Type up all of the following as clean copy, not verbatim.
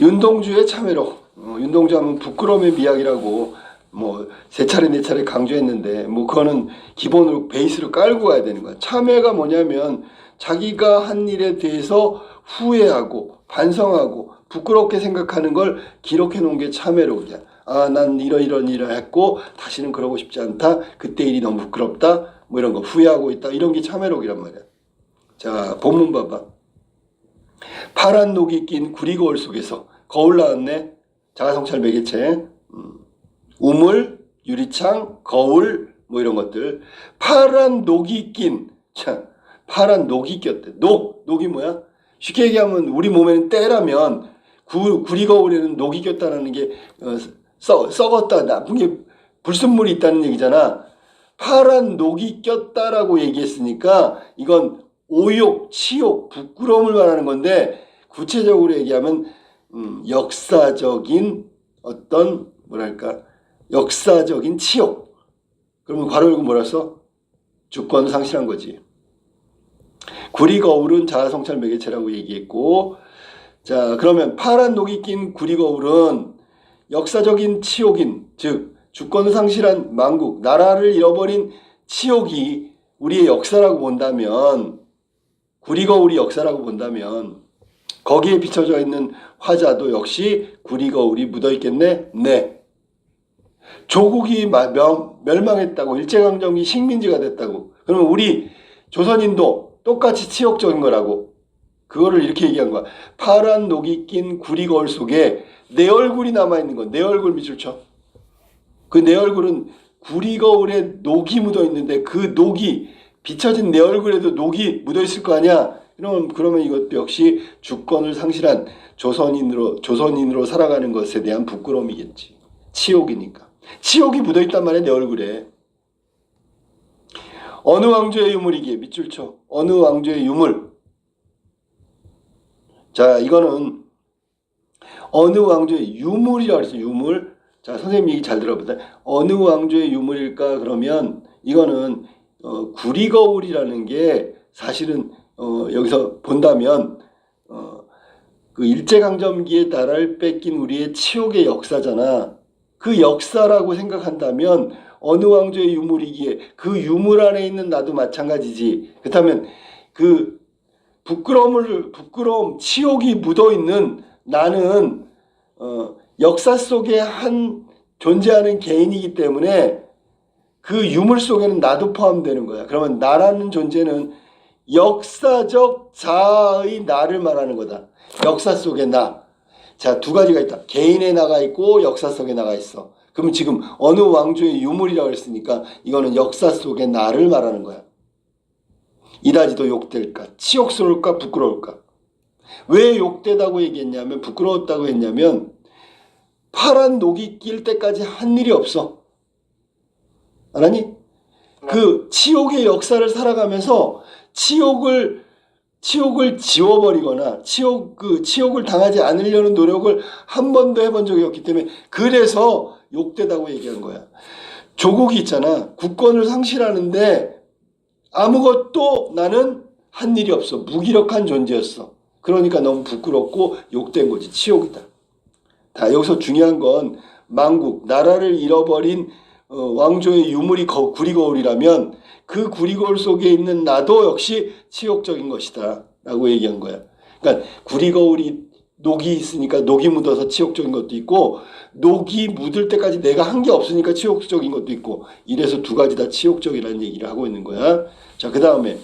윤동주의 참회록. 윤동주 하면 부끄러움의 미학이라고 뭐 세 차례 네 차례 강조했는데 뭐 그거는 기본으로 베이스로 깔고 가야 되는 거야. 참회가 뭐냐면 자기가 한 일에 대해서 후회하고 반성하고 부끄럽게 생각하는 걸 기록해 놓은 게 참회록이야. 아, 난 이런 일을 했고 다시는 그러고 싶지 않다. 그때 일이 너무 부끄럽다. 뭐 이런 거 후회하고 있다. 이런 게 참회록이란 말이야. 자, 본문 봐봐. 파란 녹이 낀 구리거울 속에서 거울 나왔네. 자가성찰 매개체. 우물, 유리창, 거울 뭐 이런 것들. 파란 녹이 낀. 참, 파란 녹이 꼈대. 녹이 뭐야? 쉽게 얘기하면 우리 몸에는 때라면 구리거울에는 녹이 꼈다는 게 썩었다, 나쁜 게 불순물이 있다는 얘기잖아. 파란 녹이 꼈다라고 얘기했으니까 이건 오욕, 치욕, 부끄러움을 말하는 건데 구체적으로 얘기하면 역사적인 어떤 뭐랄까 역사적인 치욕. 그러면 괄호 열고 뭐라 써? 주권 상실한 거지. 구리거울은 자아성찰 매개체라고 얘기했고, 자 그러면 파란 녹이 낀 구리거울은 역사적인 치욕인, 즉 주권 상실한 망국, 나라를 잃어버린 치욕이 우리의 역사라고 본다면, 구리거울이 역사라고 본다면 거기에 비춰져 있는 화자도 역시 구리거울이 묻어있겠네? 네. 조국이 멸망했다고, 일제강점기 식민지가 됐다고, 그러면 우리 조선인도 똑같이 치욕적인 거라고, 그거를 이렇게 얘기한 거야. 파란 녹이 낀 구리거울 속에 내 얼굴이 남아있는 거. 내 얼굴 밑줄 쳐. 그 내 얼굴은 구리거울에 녹이 묻어있는데 그 녹이 비춰진 내 얼굴에도 녹이 묻어있을 거 아니야. 그러면 이것도 역시 주권을 상실한 조선인으로 살아가는 것에 대한 부끄러움이겠지. 치욕이니까. 치욕이 묻어있단 말이야, 내 얼굴에. 어느 왕조의 유물이기에 밑줄 쳐. 어느 왕조의 유물. 자, 이거는 어느 왕조의 유물이라고 했어. 유물. 자, 선생님 얘기 잘 들어보세요. 어느 왕조의 유물일까? 그러면 이거는 구리거울이라는 게 사실은 여기서 본다면 그 일제강점기에 나라를 뺏긴 우리의 치욕의 역사잖아. 그 역사라고 생각한다면 어느 왕조의 유물이기에 그 유물 안에 있는 나도 마찬가지지. 그렇다면 그 부끄러움, 치욕이 묻어있는 나는 역사 속에 한 존재하는 개인이기 때문에 그 유물 속에는 나도 포함되는 거야. 그러면 나라는 존재는 역사적 자아의 나를 말하는 거다. 역사 속에 나. 자, 두 가지가 있다. 개인의 나가 있고 역사 속에 나가 있어. 그러면 지금 어느 왕조의 유물이라고 했으니까 이거는 역사 속의 나를 말하는 거야. 이다지도 욕될까? 치욕스러울까? 부끄러울까? 왜 욕되다고 얘기했냐면, 부끄러웠다고 했냐면 파란 녹이 낄 때까지 한 일이 없어. 알았니? 그 치욕의 역사를 살아가면서 치욕을 지워버리거나 치욕을 당하지 않으려는 노력을 한 번도 해본 적이 없기 때문에 그래서 욕되다고 얘기한 거야. 조국이 있잖아. 국권을 상실하는데 아무것도 나는 한 일이 없어. 무기력한 존재였어. 그러니까 너무 부끄럽고 욕된 거지. 치욕이다. 다 여기서 중요한 건 망국, 나라를 잃어버린 왕조의 유물이 구리거울이라면 그 구리거울 속에 있는 나도 역시 치욕적인 것이다 라고 얘기한 거야. 그러니까 구리거울이 녹이 있으니까 녹이 묻어서 치욕적인 것도 있고, 녹이 묻을 때까지 내가 한 게 없으니까 치욕적인 것도 있고, 이래서 두 가지 다 치욕적이라는 얘기를 하고 있는 거야. 자, 그 다음에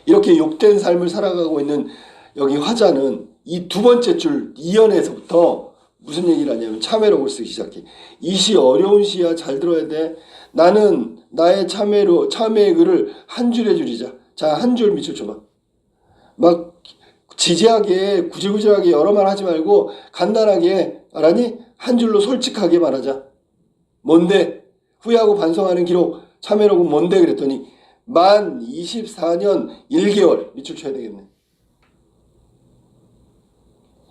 이렇게 욕된 삶을 살아가고 있는 여기 화자는 이 두 번째 줄 2연에서부터 무슨 얘기를 하냐면 참회록을 쓰기 시작해. 이 시 어려운 시야. 잘 들어야 돼. 나는 나의 참회의 글을 한 줄에 줄이자. 자, 한 줄 밑줄 쳐봐. 막 지지하게 구질구질하게 여러 말 하지 말고 간단하게, 알았니? 한 줄로 솔직하게 말하자. 뭔데? 후회하고 반성하는 기록 참회록은 뭔데? 그랬더니 만 24년 1개월 밑줄 쳐야 되겠네.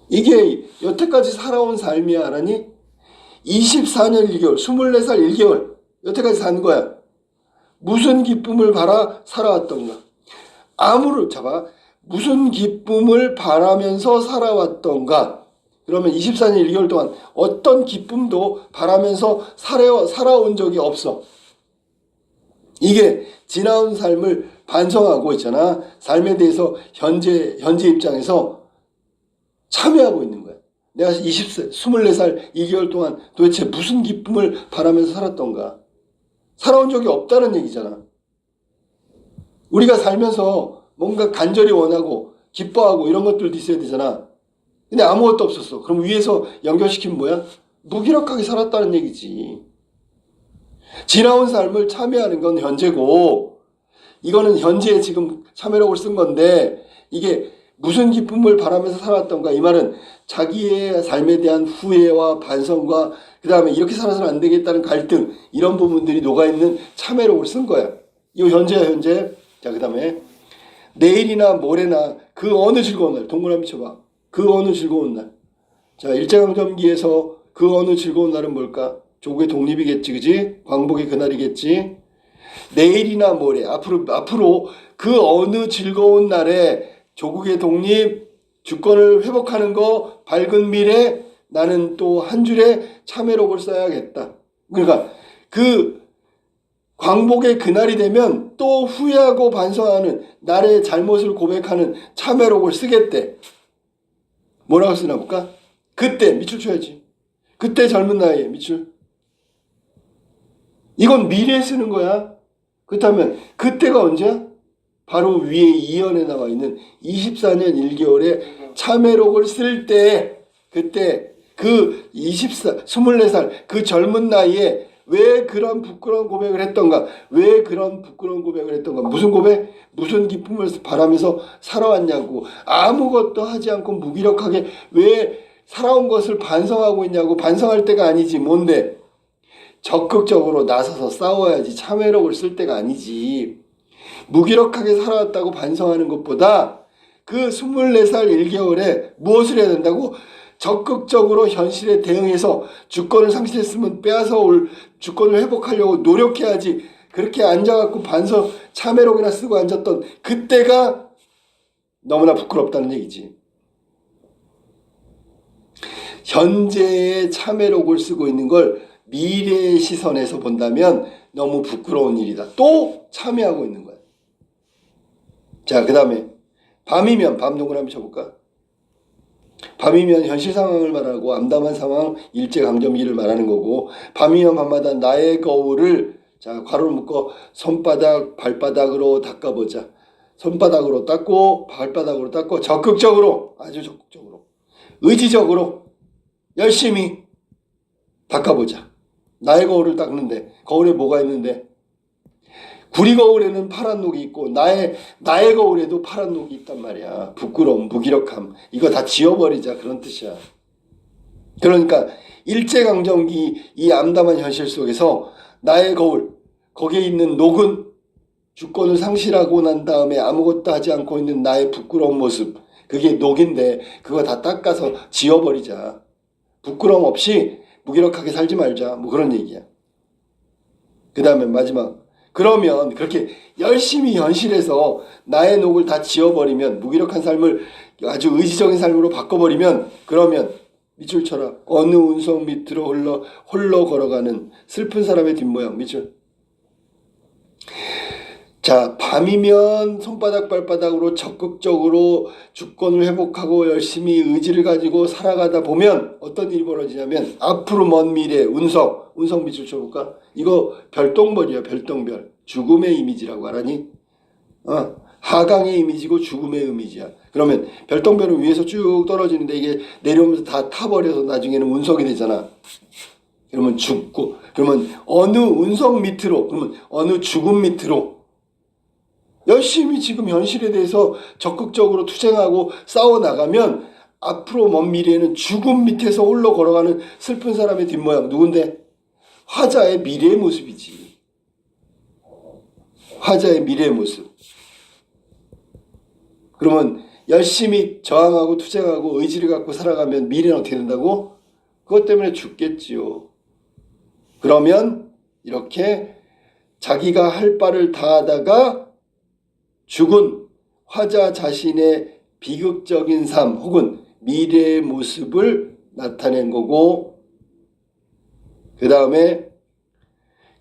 이게 여태까지 살아온 삶이야. 알았니? 24년 1개월, 24살 1개월 여태까지 산 거야. 무슨 기쁨을 바라 살아왔던가. 무슨 기쁨을 바라면서 살아왔던가. 그러면 24년 1개월 동안 어떤 기쁨도 바라면서 살아온 적이 없어. 이게 지나온 삶을 반성하고 있잖아. 삶에 대해서 현재 입장에서 참여하고 있는 거야. 내가 24살 2개월 동안 도대체 무슨 기쁨을 바라면서 살았던가. 살아온 적이 없다는 얘기잖아. 우리가 살면서 뭔가 간절히 원하고 기뻐하고 이런 것들도 있어야 되잖아. 근데 아무것도 없었어. 그럼 위에서 연결시키면 뭐야? 무기력하게 살았다는 얘기지. 지나온 삶을 참여하는 건 현재고, 이거는 현재에 지금 참여록을 쓴 건데, 이게 무슨 기쁨을 바라면서 살았던가. 이 말은 자기의 삶에 대한 후회와 반성과 그 다음에 이렇게 살아서는 안 되겠다는 갈등, 이런 부분들이 녹아있는 참여록을 쓴 거야. 이거 현재야, 현재. 자, 그 다음에 내일이나 모레나 그 어느 즐거운 날, 동그라미 쳐봐. 그 어느 즐거운 날. 자, 일제강점기에서 그 어느 즐거운 날은 뭘까? 조국의 독립이겠지, 그지? 광복의 그날이겠지. 내일이나 모레, 앞으로 그 어느 즐거운 날에 조국의 독립, 주권을 회복하는 거, 밝은 미래, 나는 또 한 줄의 참회록을 써야겠다. 그러니까 그 광복의 그날이 되면 또 후회하고 반성하는, 나의 잘못을 고백하는 참회록을 쓰겠대. 뭐라고 쓰나 볼까? 그때, 밑줄 쳐야지. 그때 젊은 나이에 밑줄. 이건 미래에 쓰는 거야. 그렇다면 그때가 언제야? 바로 위에 2연에 나와 있는 24년 1개월에 참회록을 쓸 때, 그때 그 24살 그 젊은 나이에 왜 그런 부끄러운 고백을 했던가? 왜 그런 부끄러운 고백을 했던가? 무슨 고백? 무슨 기쁨을 바라면서 살아왔냐고. 아무것도 하지 않고 무기력하게 왜 살아온 것을 반성하고 있냐고. 반성할 때가 아니지. 뭔데? 적극적으로 나서서 싸워야지. 참회록을 쓸 때가 아니지. 무기력하게 살아왔다고 반성하는 것보다 그 24살 1개월에 무엇을 해야 된다고? 적극적으로 현실에 대응해서 주권을 상실했으면 빼앗아 올 주권을 회복하려고 노력해야지. 그렇게 앉아갖고 반성 참회록이나 쓰고 앉았던 그때가 너무나 부끄럽다는 얘기지. 현재의 참회록을 쓰고 있는 걸 미래의 시선에서 본다면 너무 부끄러운 일이다. 또 참여하고 있는 거야. 자, 그 다음에 밤이면, 밤 동그라미 쳐볼까? 밤이면 현실 상황을 말하고 암담한 상황, 일제강점기를 말하는 거고, 밤이면 밤마다 나의 거울을, 자, 괄호를 묶어 손바닥, 발바닥으로 닦아보자. 손바닥으로 닦고 발바닥으로 닦고 적극적으로, 아주 적극적으로, 의지적으로 열심히 닦아보자. 나의 거울을 닦는데 거울에 뭐가 있는데? 구리 거울에는 파란 녹이 있고 나의 거울에도 파란 녹이 있단 말이야. 부끄러움, 무기력함, 이거 다 지워버리자, 그런 뜻이야. 그러니까 일제강점기 이 암담한 현실 속에서 나의 거울, 거기에 있는 녹은 주권을 상실하고 난 다음에 아무것도 하지 않고 있는 나의 부끄러운 모습, 그게 녹인데 그거 다 닦아서 지워버리자. 부끄러움 없이 무기력하게 살지 말자, 뭐 그런 얘기야. 그 다음에 마지막, 그러면 그렇게 열심히 현실에서 나의 녹을 다 지워버리면, 무기력한 삶을 아주 의지적인 삶으로 바꿔버리면, 그러면 밑줄 쳐라. 어느 운석 밑으로 홀로 걸어가는 슬픈 사람의 뒷모양. 밑줄. 자, 밤이면 손바닥 발바닥으로 적극적으로 주권을 회복하고 열심히 의지를 가지고 살아가다 보면 어떤 일이 벌어지냐면, 앞으로 먼 미래 운석 밑줄 쳐볼까? 이거 별똥별이야. 별똥별. 죽음의 이미지라고 알아니? 하강의 이미지고 죽음의 이미지야. 그러면 별똥별은 위에서 쭉 떨어지는데 이게 내려오면서 다 타버려서 나중에는 운석이 되잖아. 그러면 죽고, 그러면 어느 운석 밑으로, 그러면 어느 죽음 밑으로 열심히 지금 현실에 대해서 적극적으로 투쟁하고 싸워나가면 앞으로 먼 미래에는 죽음 밑에서 홀로 걸어가는 슬픈 사람의 뒷모양. 누군데? 화자의 미래의 모습이지. 화자의 미래의 모습. 그러면 열심히 저항하고 투쟁하고 의지를 갖고 살아가면 미래는 어떻게 된다고? 그것 때문에 죽겠지요. 그러면 이렇게 자기가 할 바를 다 하다가 죽은 화자 자신의 비극적인 삶 혹은 미래의 모습을 나타낸 거고, 그 다음에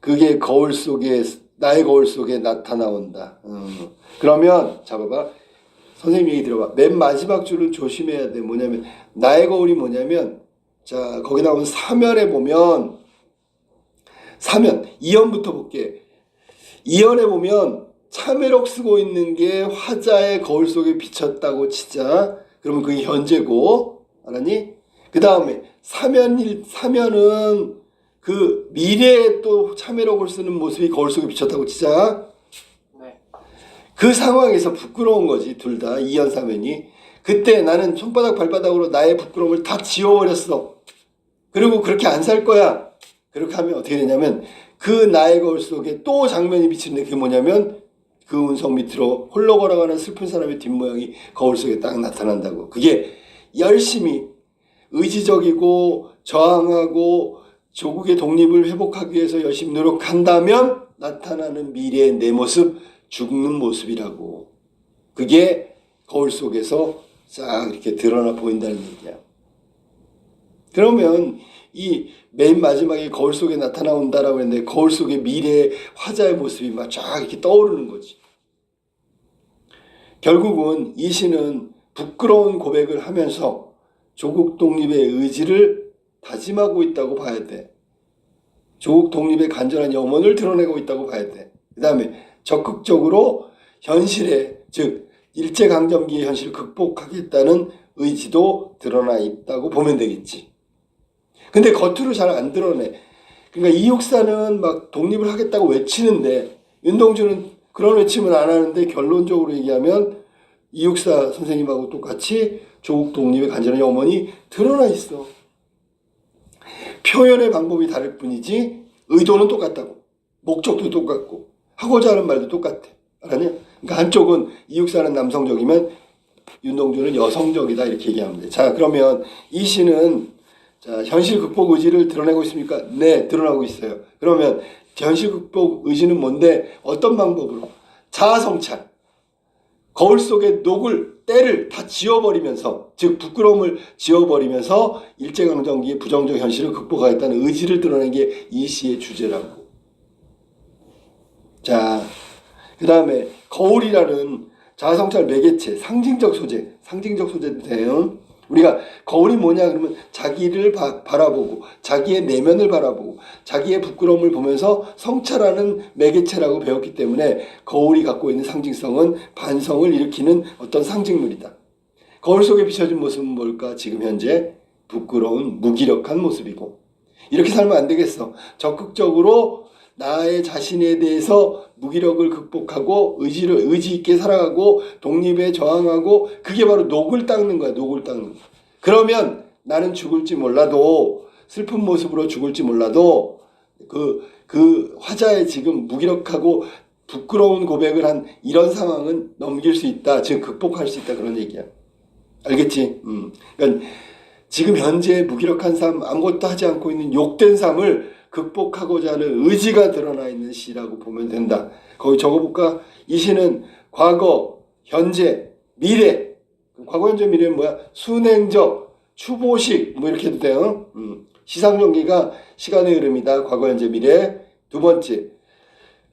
그게 거울 속에, 나의 거울 속에 나타나온다. 그러면 잡아봐. 선생님 얘기 들어봐. 맨 마지막 줄은 조심해야 돼. 뭐냐면 나의 거울이 뭐냐면, 자 거기 나온 사면에 보면, 사면 2연부터 볼게. 2연에 보면 참회록 쓰고 있는 게 화자의 거울 속에 비쳤다고 치자. 그러면 그게 현재고, 알았니? 그 다음에 사면은 그 미래에 또 참회록을 쓰는 모습이 거울 속에 비쳤다고 치자. 네. 그 상황에서 부끄러운 거지, 둘 다. 2연 사면이. 그때 나는 손바닥 발바닥으로 나의 부끄러움을 다 지워버렸어. 그리고 그렇게 안 살 거야. 그렇게 하면 어떻게 되냐면 그 나의 거울 속에 또 장면이 비치는데, 그게 뭐냐면 그 운석 밑으로 홀로 걸어가는 슬픈 사람의 뒷모양이 거울 속에 딱 나타난다고. 그게 열심히 의지적이고 저항하고 조국의 독립을 회복하기 위해서 열심히 노력한다면 나타나는 미래의 내 모습, 죽는 모습이라고. 그게 거울 속에서 싹 이렇게 드러나 보인다는 얘기야. 그러면 이 맨 마지막에 거울 속에 나타나온다라고 했는데, 거울 속에 미래의 화자의 모습이 막 쫙 이렇게 떠오르는 거지. 결국은 이 시는 부끄러운 고백을 하면서 조국 독립의 의지를 다짐하고 있다고 봐야 돼. 조국 독립의 간절한 염원을 드러내고 있다고 봐야 돼. 그 다음에 적극적으로 현실에, 즉 일제강점기의 현실을 극복하겠다는 의지도 드러나 있다고 보면 되겠지. 근데 겉으로 잘 안 드러내. 그러니까 이육사는 막 독립을 하겠다고 외치는데, 윤동주는 그런 외침을 안 하는데, 결론적으로 얘기하면 이육사 선생님하고 똑같이 조국 독립의 간절한 염원이 드러나 있어. 표현의 방법이 다를 뿐이지 의도는 똑같다고. 목적도 똑같고 하고자 하는 말도 똑같아. 알았냐? 그러니까 한쪽은 이육사는 남성적이면 윤동주는 여성적이다, 이렇게 얘기하면 돼. 자, 그러면 이 시는, 자, 현실 극복 의지를 드러내고 있습니까? 네, 드러나고 있어요. 그러면 현실 극복 의지는 뭔데? 어떤 방법으로? 자아성찰. 거울 속에 때를 다 지워버리면서, 즉 부끄러움을 지워버리면서 일제강점기의 부정적 현실을 극복하겠다는 의지를 드러낸 게 이 시의 주제라고. 자, 그 다음에 거울이라는 자아성찰 매개체, 상징적 소재도 돼요. 우리가 거울이 뭐냐 그러면 자기를 바라보고 자기의 내면을 바라보고 자기의 부끄러움을 보면서 성찰하는 매개체라고 배웠기 때문에 거울이 갖고 있는 상징성은 반성을 일으키는 어떤 상징물이다. 거울 속에 비춰진 모습은 뭘까? 지금 현재 부끄러운 무기력한 모습이고, 이렇게 살면 안 되겠어. 적극적으로 나의 자신에 대해서 무기력을 극복하고 의지 있게 살아가고 독립에 저항하고, 그게 바로 녹을 닦는 거야. 녹을 닦는 거. 그러면 나는 죽을지 몰라도, 슬픈 모습으로 죽을지 몰라도 그 화자의 지금 무기력하고 부끄러운 고백을 한 이런 상황은 넘길 수 있다. 즉 극복할 수 있다, 그런 얘기야. 알겠지? 그러니까 지금 현재 무기력한 삶, 아무것도 하지 않고 있는 욕된 삶을 극복하고자 하는 의지가 드러나 있는 시라고 보면 된다. 거기 적어볼까? 이 시는 과거, 현재, 미래. 과거, 현재, 미래는 뭐야? 순행적, 추보식, 뭐 이렇게 해도 돼요. 시상전기가 시간의 흐름이다. 과거, 현재, 미래. 두 번째,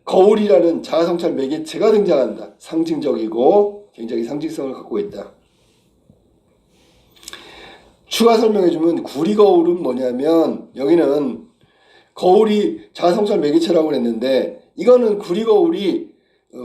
거울이라는 자아성찰 매개체가 등장한다. 상징적이고 굉장히 상징성을 갖고 있다. 추가 설명해주면, 구리거울은 뭐냐면, 여기는 거울이 자아성찰 매개체라고 했는데, 이거는 구리거울이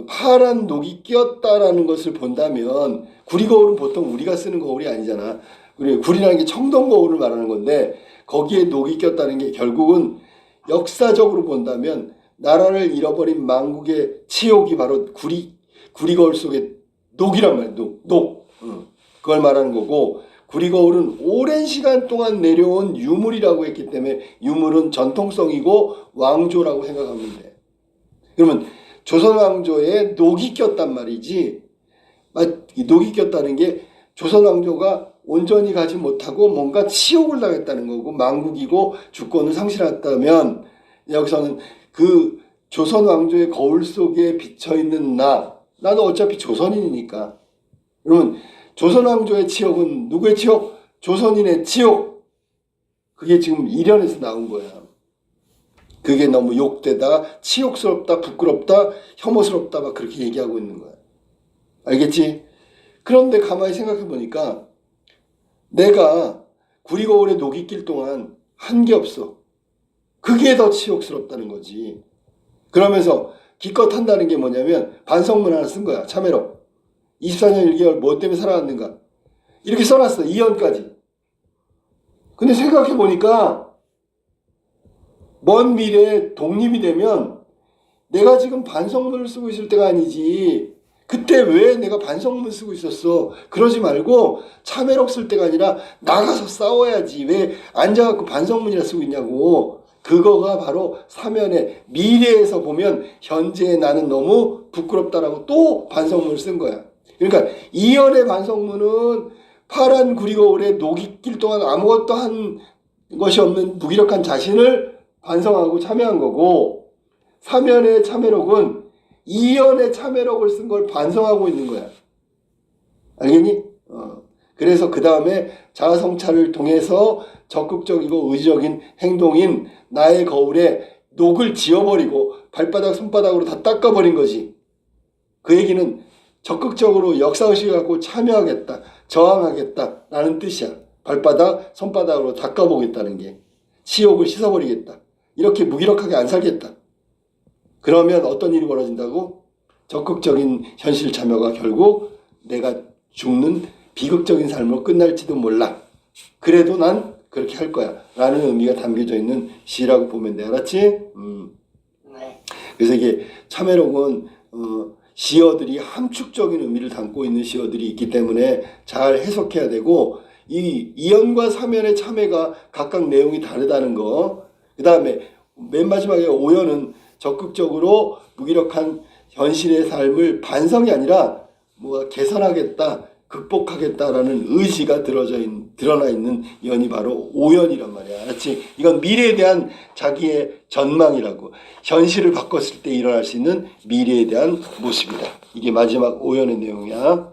파란 녹이 끼었다라는 것을 본다면, 구리거울은 보통 우리가 쓰는 거울이 아니잖아. 그리고 구리라는 게 청동거울을 말하는 건데, 거기에 녹이 꼈다는 게 결국은 역사적으로 본다면 나라를 잃어버린 망국의 치욕이 바로 구리거울 속의 녹이란 말이야. 녹. 그걸 말하는 거고, 구리거울은 오랜 시간 동안 내려온 유물이라고 했기 때문에 유물은 전통성이고 왕조라고 생각하면 돼. 그러면 조선 왕조에 녹이 꼈단 말이지. 녹이 꼈다는 게 조선 왕조가 온전히 가지 못하고 뭔가 치욕을 당했다는 거고, 망국이고 주권을 상실했다면, 여기서는 그 조선 왕조의 거울 속에 비쳐있는 나도 어차피 조선인이니까. 그러면 조선 왕조의 치욕은 누구의 치욕? 조선인의 치욕. 그게 지금 1연에서 나온 거야. 그게 너무 욕되다, 치욕스럽다, 부끄럽다, 혐오스럽다 막 그렇게 얘기하고 있는 거야. 알겠지? 그런데 가만히 생각해 보니까 내가 구리거울에 녹이 낄 동안 한 게 없어. 그게 더 치욕스럽다는 거지. 그러면서 기껏 한다는 게 뭐냐면 반성문 하나 쓴 거야. 참회로. 24년 1개월 뭐 때문에 살아왔는가. 이렇게 써놨어. 2연까지. 근데 생각해 보니까 먼 미래에 독립이 되면 내가 지금 반성문을 쓰고 있을 때가 아니지. 그때 왜 내가 반성문 쓰고 있었어? 그러지 말고 참회록 쓸 때가 아니라 나가서 싸워야지. 왜 앉아갖고 반성문이나 쓰고 있냐고. 그거가 바로 사면의 미래에서 보면 현재의 나는 너무 부끄럽다라고 또 반성문을 쓴 거야. 그러니까 이연의 반성문은 파란 구리거울에 녹이 낄 동안 아무것도 한 것이 없는 무기력한 자신을 반성하고 참여한 거고, 사면의 참회록은 이연의 참회록을 쓴 걸 반성하고 있는 거야. 알겠니? 그래서 그 다음에 자아성찰을 통해서 적극적이고 의지적인 행동인 나의 거울에 녹을 지워버리고 발바닥 손바닥으로 다 닦아버린 거지. 그 얘기는 적극적으로 역사의식을 갖고 참여하겠다, 저항하겠다 라는 뜻이야. 발바닥 손바닥으로 닦아보겠다는 게. 치욕을 씻어버리겠다. 이렇게 무기력하게 안 살겠다. 그러면 어떤 일이 벌어진다고? 적극적인 현실 참여가 결국 내가 죽는 비극적인 삶으로 끝날지도 몰라. 그래도 난 그렇게 할 거야 라는 의미가 담겨져 있는 시라고 보면 돼. 알았지? 네. 그래서 이게 참회록은 시어들이 함축적인 의미를 담고 있는 시어들이 있기 때문에 잘 해석해야 되고, 이 이연과 사면의 참회가 각각 내용이 다르다는 거. 그 다음에 맨 마지막에 오연은 적극적으로 무기력한 현실의 삶을 반성이 아니라 뭐가 개선하겠다, 극복하겠다라는 의지가 드러나 있는 연이 바로 오연이란 말이야. 알았지? 이건 미래에 대한 자기의 전망이라고. 현실을 바꿨을 때 일어날 수 있는 미래에 대한 모습이다. 이게 마지막 오연의 내용이야.